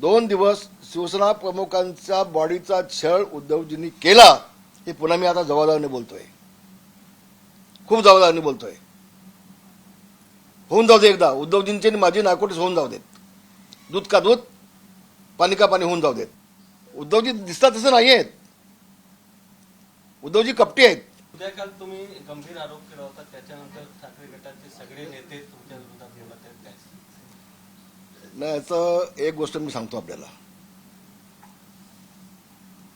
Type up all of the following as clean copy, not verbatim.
2 दिवस शिवसेना प्रमुखांच्या बॉडीचा छळ उद्धवजींनी केला, हे पुन्हा मी आता जबाबदारीने बोलतोय, खूप जबाबदारीने बोलतोय. होऊन जाऊ दे एकदा, उद्धवजींची आणि माझी नाकोटीस होऊन जाऊ देत. दूध का दूध, पाणी का पाणी होऊन जाऊ देत. उद्धवजी दिसतात तसं नाही आहेत. उद्धवजी कपटी आहेत. उद्या काल तुम्ही गंभीर आरोप केला होता, त्याच्यानंतर ठाकरे गटाचे सगळे नेते तुमच्या विरोधात बोलत आहेत काय? नाही, याचं एक गोष्ट मी सांगतो आपल्याला,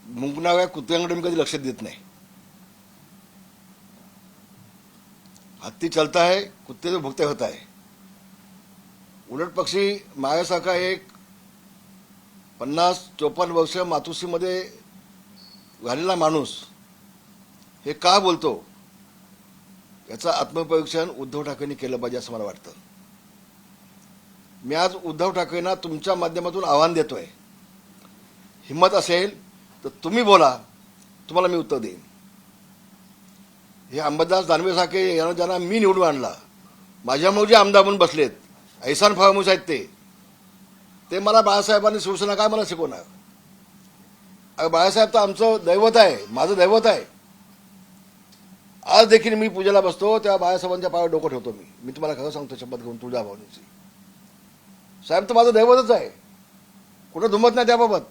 मुंगनाव्या कुत्र्यांकडे मी कधी लक्ष देत नाही. हत्ती चलता है, कुत्ते तो भुगते होता है. उलट पक्षी माझ्यासारखा एक 50-54 वर्ष मातोश्रीमध्ये झालेला माणूस हे का बोलतो, याचं आत्मपरीक्षण उद्धव ठाकरेंनी केलं पाहिजे असं मला वाटतं. मी आज उद्धव ठाकरेंना तुमच्या माध्यमातून आव्हान देतोय, हिम्मत असेल तर तुम्ही बोला, तुम्हाला मी उत्तर देईन. हे अंबादास दानवेसारखे यांना ज्यांना मी निवडून आणला, माझ्यामुळे जे आमदार म्हणून बसलेत, ऐसान फरामूस आहेत, ते मला बाळासाहेबांनी शिवसेना काय मला शिकवणार. अरे बाळासाहेब तर आमचं दैवत आहे, माझं दैवत आहे. आज देखील मी पूजेला बसतो तेव्हा बाळासाहेबांच्या पायावर डोकं ठेवतो. मी तुम्हाला खरं सांगतो, शपथ घेऊन तुळजाभवानीची. साहेब तर माझं दैवतच आहे, कुठं धुमत नाही त्याबाबत.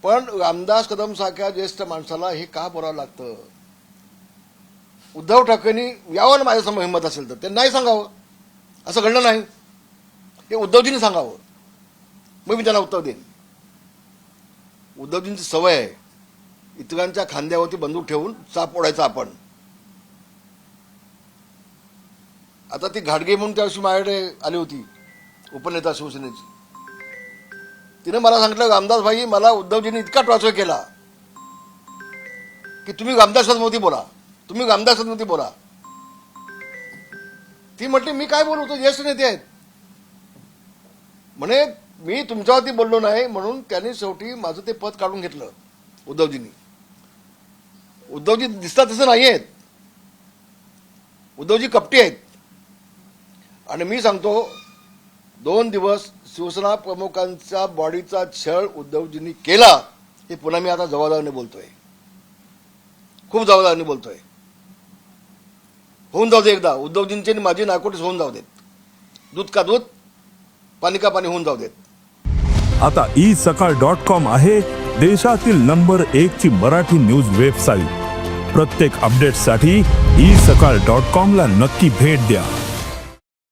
पण रामदास कदम सारख्या ज्येष्ठ माणसाला हे का बोलावं लागतं. उद्धव ठाकरेंनी यावं ना माझ्यासमोर, हिंमत असेल तर. त्यांनी नाही सांगावं, असं घडलं नाही, हे उद्धवजींनी सांगावं, मग मी त्यांना उत्तर देईन. उद्धवजींची सवय आहे इतरांच्या खांद्यावरती बंदूक ठेवून चाप ओढायचा आपण. आता ती घाटगे म्हणून त्या दिवशी माझ्याकडे आली होती, उपनेता शिवसेनेची. तिने मला सांगितलं, रामदास भाई, मला उद्धवजींनी इतका टॉर्चर केला की तुम्ही रामदासांवरती बोला, तुम्ही रामदासांवरती बोला. ती म्हटली, मी काय बोलू, तो ज्येष्ठ नेते आहेत म्हणे. मी तुमच्यावरती बोललो नाही म्हणून त्यांनी शेवटी माझं ते पद काढून घेतलं उद्धवजींनी. उद्धवजी दिसतात तसं नाही आहेत. उद्धवजी कपटी आहेत. आणि मी सांगतो, 2 दिवस शिवसेना प्रमुखांच्या बॉडीचा छळ उद्धवजींनी केला, हे पुन्हा मी आता जबाबदारीने बोलतोय, खूप जबाबदारीने बोलतोय. होऊन जाऊ दे एकदा, उद्धवजींची आणि माझी नाकोटीस होऊन जाऊ देत. दूध का दूध, पाणी का पाणी होऊन जाऊ देत. आता isakal.com आहे देशातील नंबर 1 ची मराठी न्यूज वेबसाईट. प्रत्येक अपडेटसाठी isakal.com ला नक्की भेट द्या.